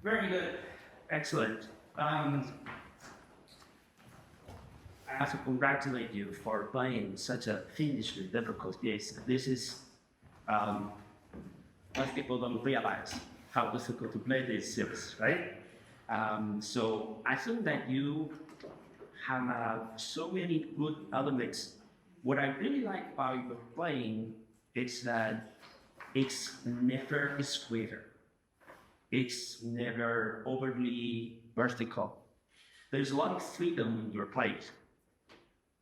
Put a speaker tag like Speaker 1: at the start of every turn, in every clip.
Speaker 1: Very good. Excellent. I have to congratulate you for playing such a fiendishly difficult piece. This is, most people don't realize how difficult to play this series, right? So I think that you have so many good elements. What I really like about your playing is that it's never square. It's never overly vertical. There's a lot of freedom in your play.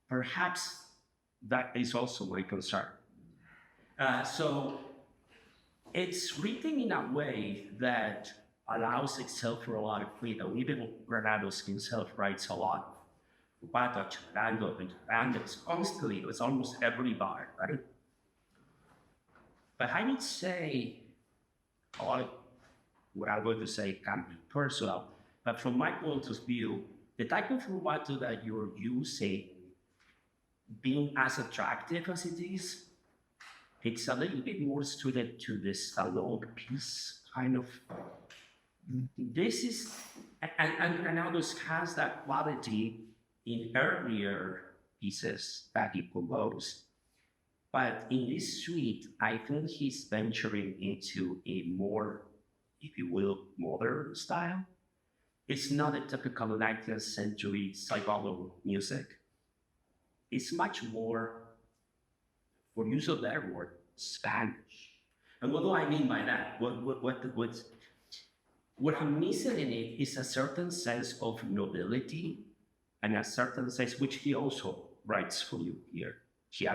Speaker 1: Perhaps that is also my concern. So it's written in a way that allows itself for a lot of freedom. Even Granados himself writes a lot. Rubato, Charando, and it's constantly, it's almost every bar, right? But I would say a lot of what I'm going to say can be personal, but from my point of view, the type of rubato that you're using, being as attractive as it is, it's a little bit more suited to this salon piece kind of. This is, and Granados has that quality in earlier pieces that he composed. But in this suite, I think he's venturing into a more, if you will, modern style. It's not a typical 19th century Saibalo music. It's much more, for use of that word, Spanish. And what do I mean by that? What I'm missing in it is a certain sense of nobility and a certain sense, which he also writes for you here. He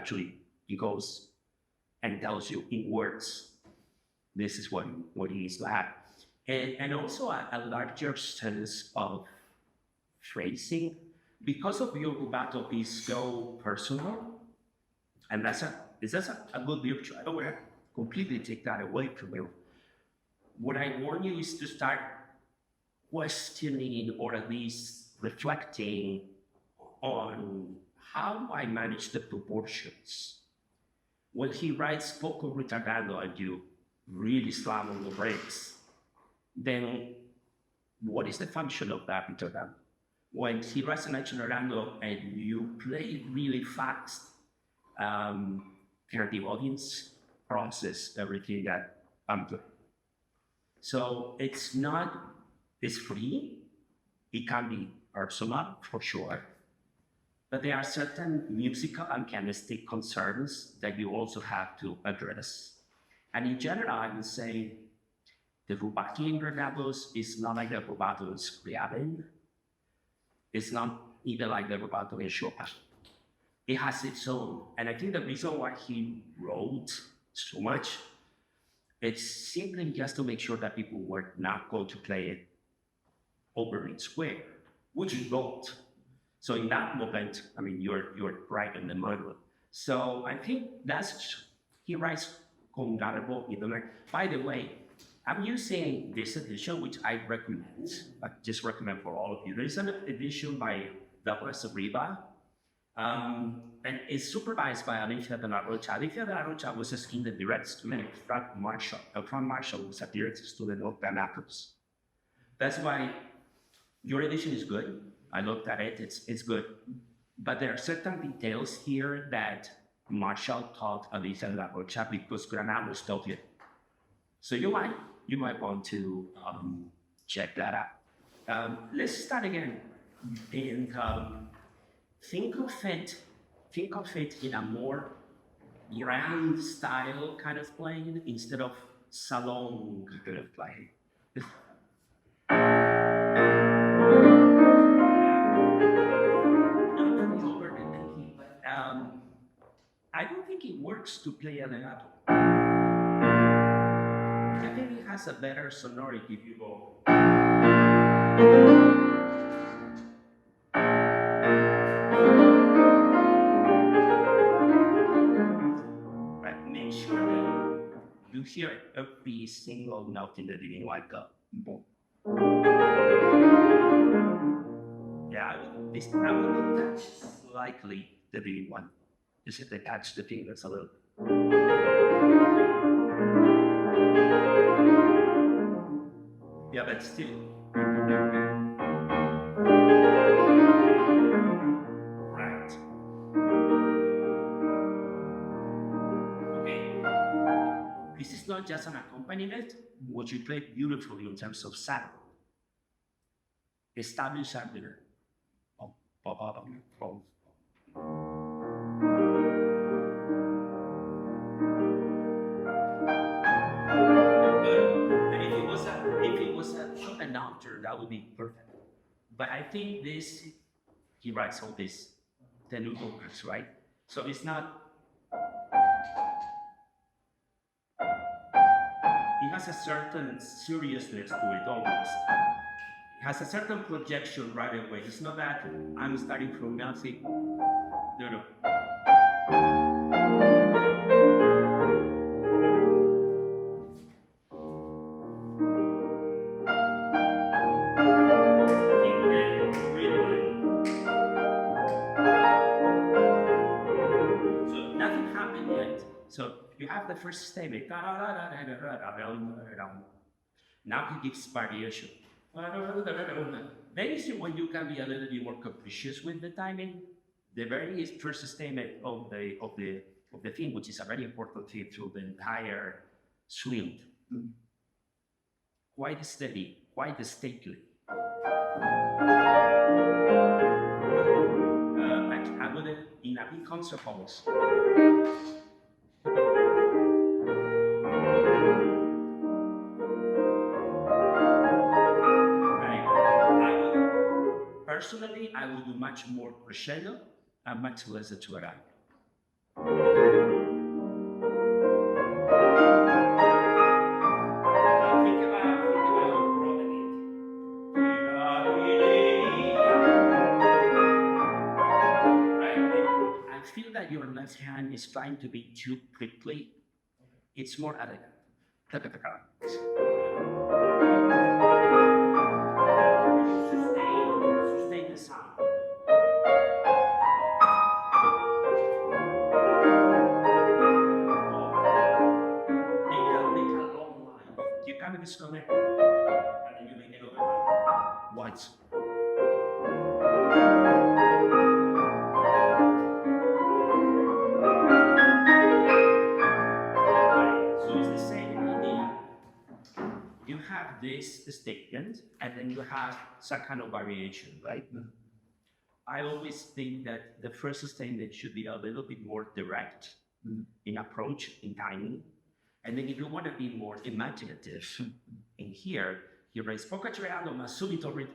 Speaker 1: goes and tells you in words, this is what he needs to have. And also a larger sense of phrasing, because of your rubato is so personal, and that's a good virtue. I don't want to completely take that away from you. What I warn you is to start questioning or at least reflecting on how I manage the proportions. When he writes poco retardado and you really slam on the brakes, then what is the function of that retardado? When he writes an retardado and you play really fast, can the audience process everything that I'm doing? So it's free. It can be personal for sure. But there are certain musical and kinesthetic concerns that you also have to address. And in general, I would say the rubato in Granados is not like the rubato in Scriabin. It's not even like the rubato in Chopin. It has its own. And I think the reason why he wrote so much, it's simply just to make sure that people were not going to play it overly square, which you don't. So in that moment, I mean, you're right in the middle. So I think he writes con garbo. By the way, I'm using this edition, which I just recommend for all of you. There's an edition by Douglas Arriba, and it's supervised by Alicia de la Rocha. Alicia de la Rocha was a direct student of Frank Marshall. Frank Marshall was a direct student of Granados. That's why your edition is good. I looked at it, it's good. But there are certain details here that Marshall taught Alicia de la Rocha because Granados taught it. So you might want to check that out. Let's start again and think of it in a more grand style kind of playing instead of salon kind of playing. I don't think it works to play legato. I think it has a better sonority if you go. But make sure that you hear every single note in the beginning, like boom. Yeah, I will touch slightly the beginning one. Just if they touch the fingers a little. Yeah, but still. Right. Okay. This is not just an accompaniment, what you play beautifully in terms of sound. Establish something. And if it was an altar, that would be perfect. But I think this, he writes all this, the new words, right? So it's not. It has a certain seriousness to it almost. It has a certain projection right away. It's not that I'm starting from nothing. No. So nothing happened yet. So you have the first statement. Now he gives variation. Then you see when you can be a little bit more capricious with the timing. The very first statement of the theme, which is a very important theme through the entire suite. Quite steady, quite stately. I would in a big concert halls. Personally, I would do much more crescendo and much less atuara. Think about broadening it. Right? I feel that your left hand is trying to be too quickly. It's more elegant. Sustain the sound. You come in this moment, and then you make it over once. So it's the same idea. You have this statement, and then you have some kind of variation, right? I always think that the first statement should be a little bit more direct in approach, in timing. And then if you want to be more imaginative, in here, he writes, poco creando ma subito,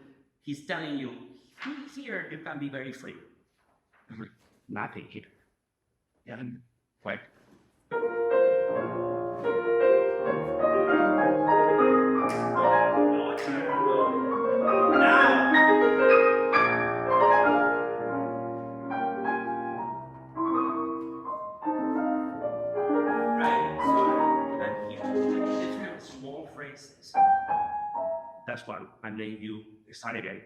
Speaker 1: he's telling you, here you can be very free. Nothing here. Yeah, right. That's one, and then you start again.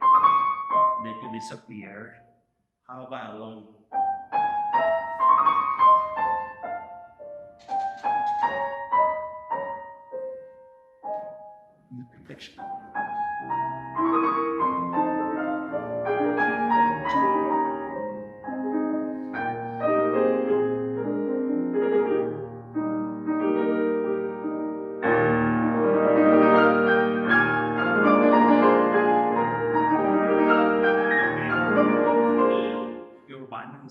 Speaker 1: Then you disappear. How about alone? Picture.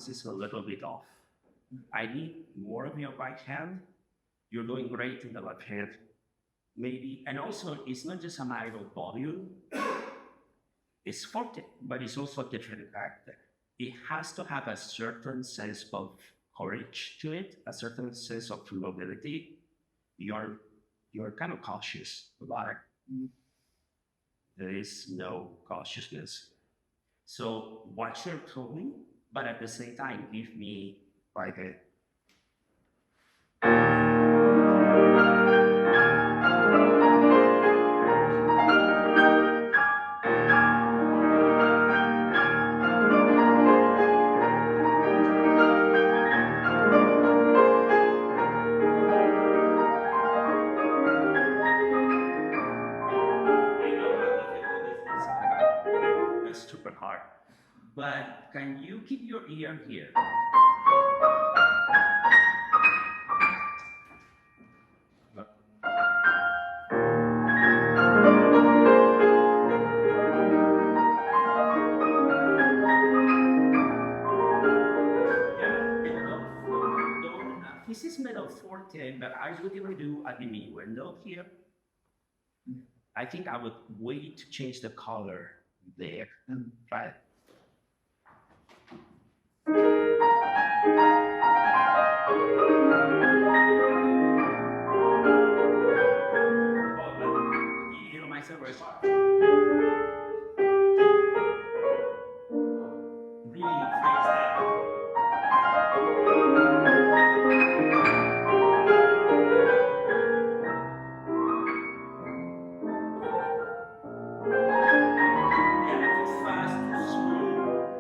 Speaker 1: Is a little bit off. I need more of your right hand. You're doing great in the left hand. Maybe, and also it's not just a matter of volume. It's forte, but it's also a different character. It has to have a certain sense of courage to it, a certain sense of mobility. You're kind of cautious about it. There is no cautiousness. So watch your tone, but at the same time, give me like a I But can you keep your ear here? This is metal forte, but I would even do a diminuendo here. I think I would wait to change the color there. Right. You know, my server is really phrase that.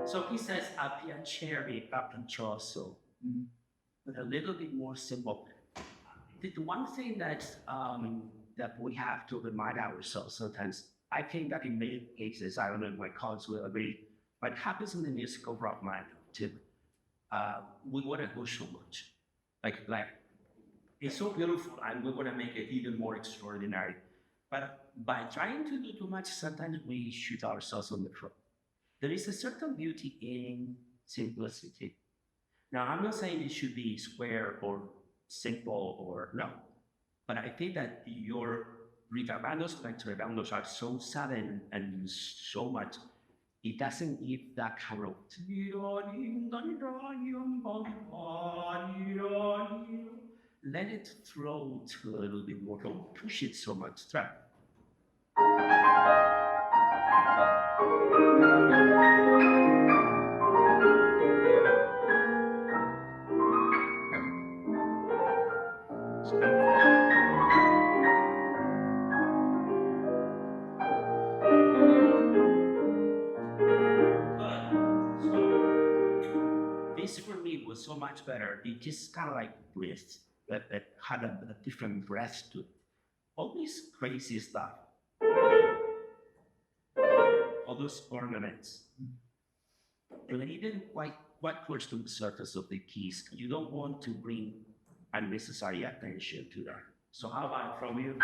Speaker 1: So he says a piacere capriccioso, but a little bit more simple. The one thing that we have to remind ourselves sometimes, I think that in many cases, I don't know if my colleagues will agree, but it happens in the musical rock line too. We want to go so much, like it's so beautiful, and we want to make it even more extraordinary. But by trying to do too much, sometimes we shoot ourselves on the foot. There is a certain beauty in simplicity. Now, I'm not saying it should be square or simple or no, but I think that your reverbandos like reverbandos are so sudden and so much, it doesn't give that kind of. Let it float a little bit more. Don't push it so much. Try. This for me was so much better. It just kind of like breathed, that had a different breath to it. All this crazy stuff, all those ornaments, but even quite close to the surface of the keys. You don't want to bring unnecessary attention to that. So how about from you?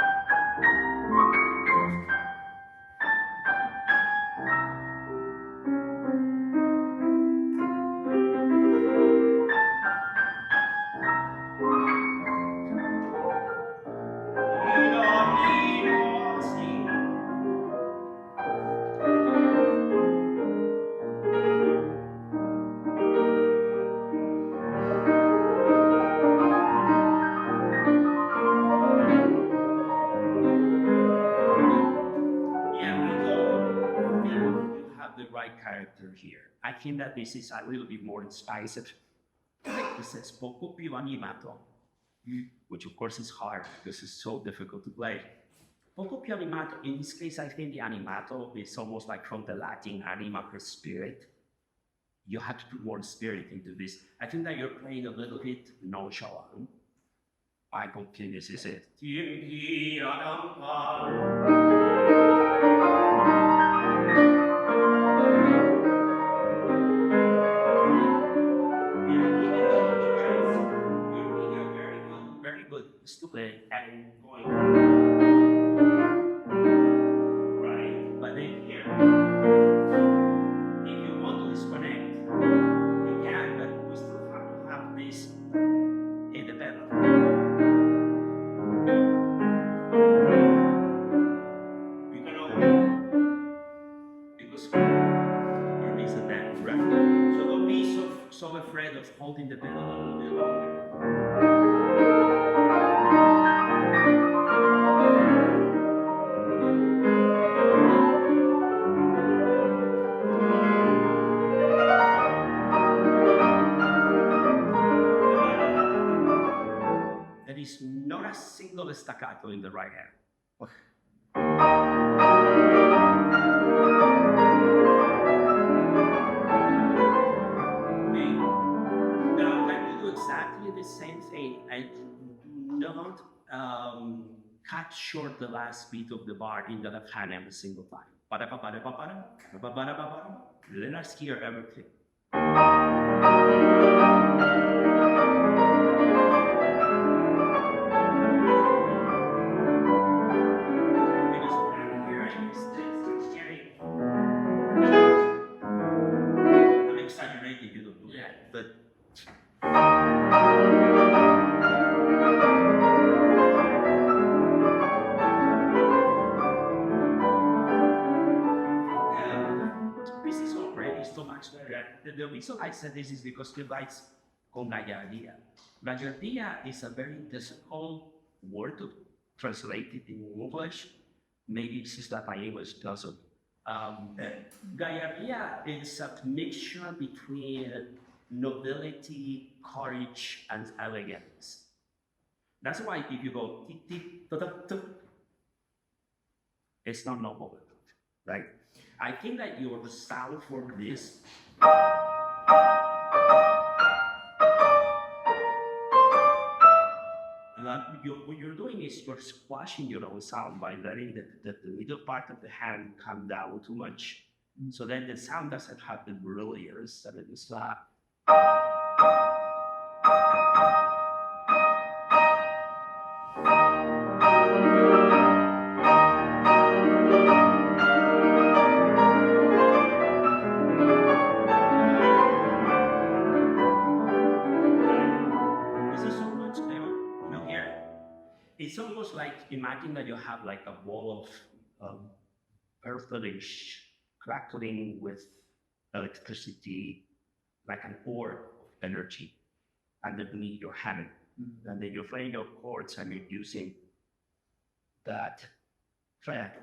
Speaker 1: Character here. I think that this is a little bit more incisive. This says poco più animato, which of course is hard because it's so difficult to play. Poco più animato, in this case, I think the animato is almost like from the Latin anima per spirit. You have to put more spirit into this. I think that you're playing a little bit nonchalant. I don't think this is it. To play and going right, but then here, if you want to disconnect, you can, but we still have to have this in the pedal. You can open because you're missing that, right? So don't be so afraid of holding the pedal a little bit longer. There is not a single staccato in the right hand. Okay. Now, can you do exactly the same thing and don't cut short the last beat of the bar in the left hand every single time? Let us hear everything. I'm exaggerating, you don't do that, but this is already so much better. The reason I said this is because he writes con gallardía. Gallardía is a very difficult word to translate it in English. Maybe it's just that my English doesn't. Gallardía is a mixture between nobility, courage, and elegance. That's why if you go tick, tick, tuck, tuck, tuck, it's not noble, right? I think that your sound for this what you're doing is you're squashing your own sound by letting the middle part of the hand come down too much. So then the sound doesn't have the brilliance that it is. It's almost like, imagine that you have like a ball of earthlish crackling with electricity, like an orb of energy underneath your hand. And then you're playing your chords and you're using that track.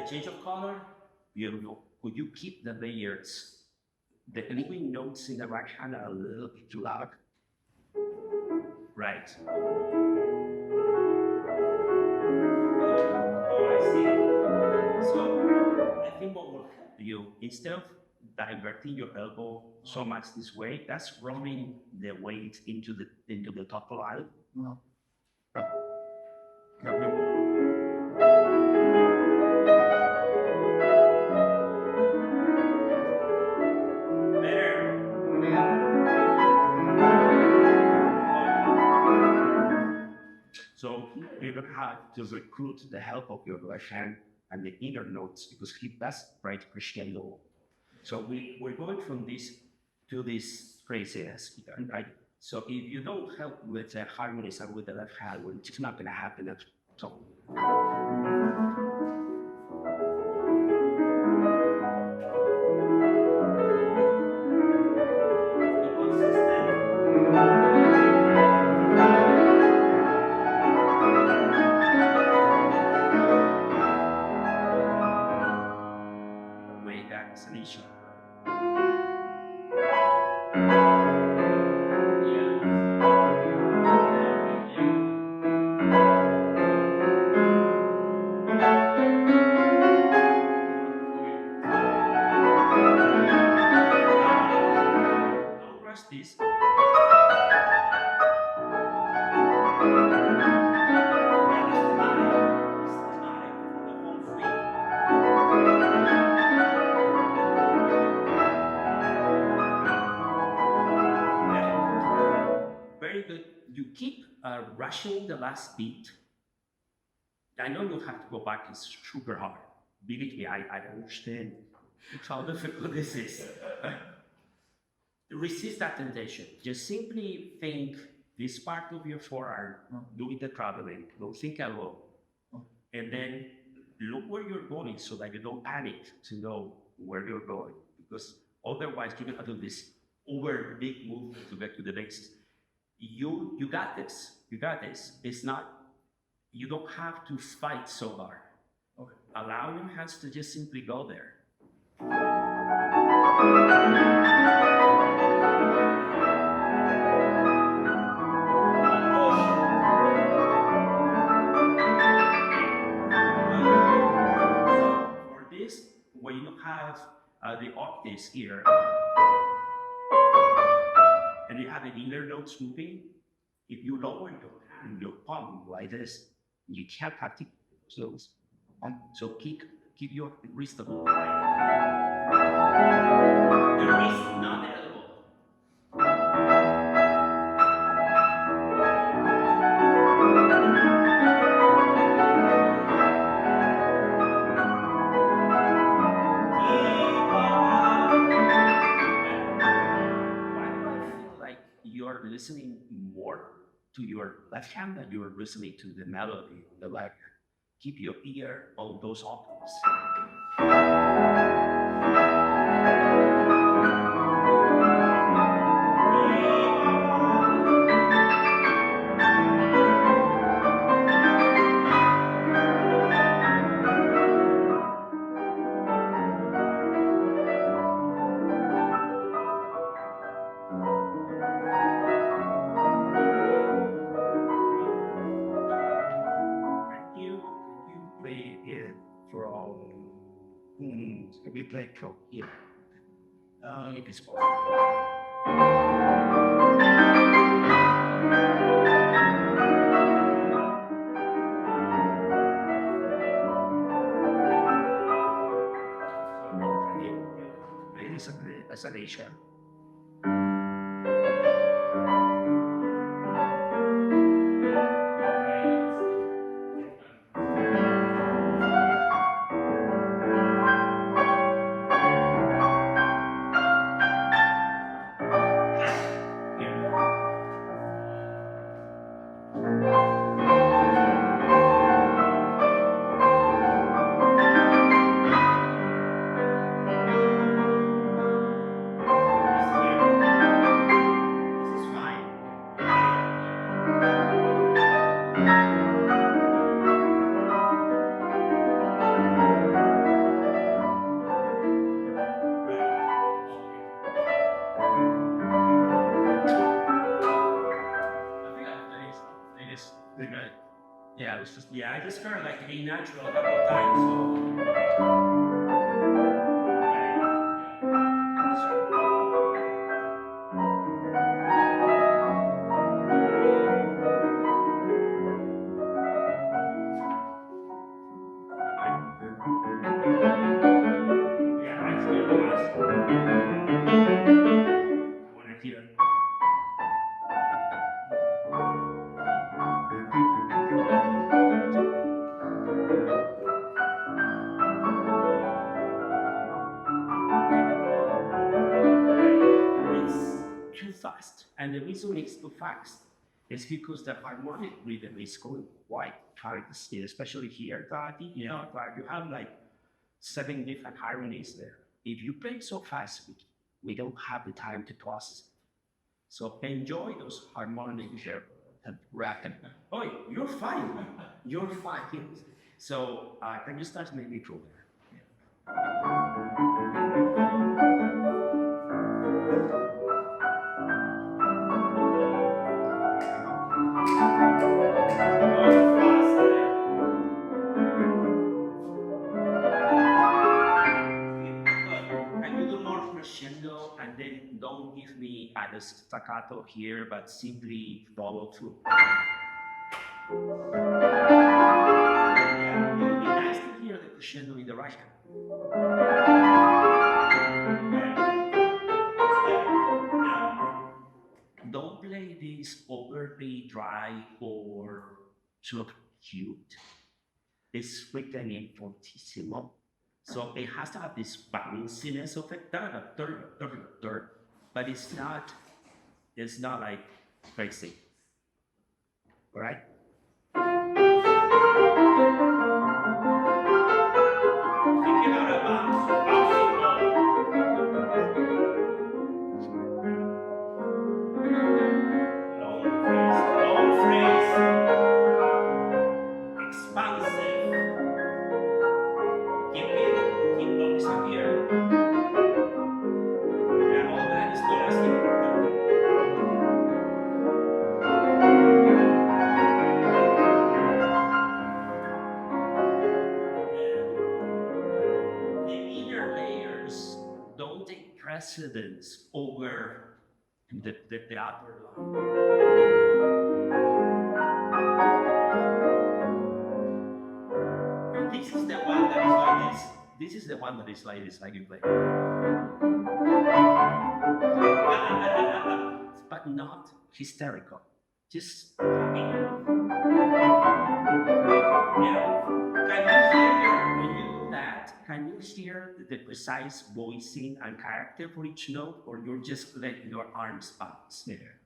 Speaker 1: Change of color, beautiful. Could you keep the layers, the living notes in the right hand a little bit too loud? Right. Oh, I see. So I think what will help you, instead of diverting your elbow so much this way, that's rolling the weight into the top line. No. So you're going to have to recruit the help of your left hand and the inner notes because he does write crescendo. So we're going from this to this phrases, right? So if you don't help with the harmonies and with the left hand, well, it's not going to happen. So. This. Very good. You keep rushing the last beat. I know you have to go back, it's super hard. Believe me, I understand how difficult this is. Resist that temptation. Just simply think this part of your forearm, doing the traveling, don't think at all. And then look where you're going so that you don't panic to know where you're going. Because otherwise you're gonna do this over big move to get to the next. You got this. You got this. It's not, you don't have to fight so hard. Okay. Allow your hands to just simply go there. the octaves here, and you have the inner notes moving. If you lower your palm like this, you can't practice those. So keep your wrist up. The wrist, not the elbow. You're listening more to your left hand than you're listening to the melody on the left. Keep your ear on those octaves. We play pro here. It's isolation. Yeah, it was just, I just heard like a natural a couple of times. Fast, and the reason it's too fast is because the harmonic rhythm is going quite fast, especially here, that you have like 7 different harmonies there. If you play so fast, we don't have the time to process it. So enjoy those harmonics here and rapid. Oh, you're fine. You're fine. So can you start maybe through there? Crescendo, and then don't give me a staccato here, but simply follow through. Yeah, it would be nice to hear the crescendo in the right hand. Don't play this overly dry or too cute. It's written in fortissimo. So it has to have this bounciness of it, but it's not like crazy. All right? Thinking about a bouncing ball. Long phrase. Expansive. Keep noticing here. And all that is not as important. The inner layers precedence over the upper line. This is the one that is like this. This is the one that is like this, like you play. But not hysterical. Just happy. Yeah. Can you hear when you do that? Can you hear the precise voicing and character for each note, or you're just letting your arms bounce there?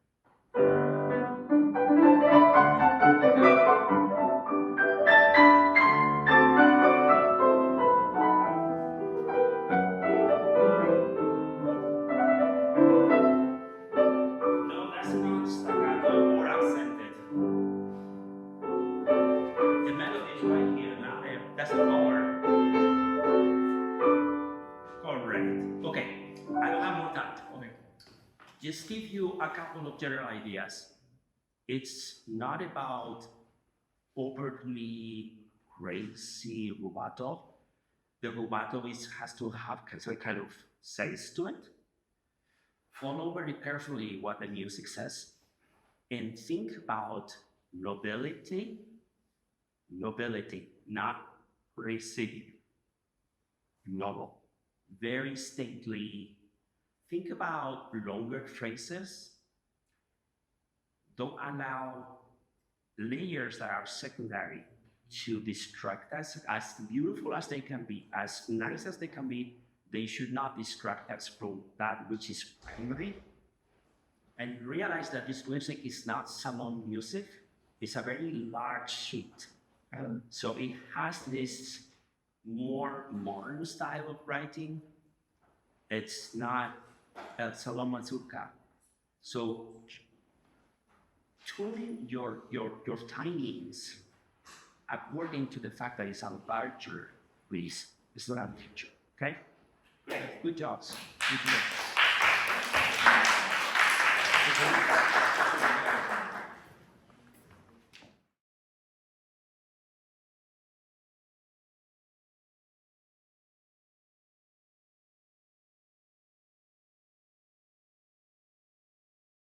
Speaker 1: No, that's not staccato or accented. The melody is right here now. That's the color. Correct. Okay, I don't have more time. Okay. Just give you a couple of general ideas. It's not about overtly crazy rubato. The rubato has to have some kind of sense to it. Follow very carefully what the music says and think about nobility, not crazy, noble, very stately. Think about longer phrases. Don't allow layers that are secondary to distract us. As beautiful as they can be, as nice as they can be, they should not distract us from that which is primary. And realize that this music is not salon music. It's a very large sheet. So it has this more modern style of writing. It's not El Salon Mazurka. So tune your timings according to the fact that it's a larger piece. It's not a picture. Okay? Great. Good job. Good job.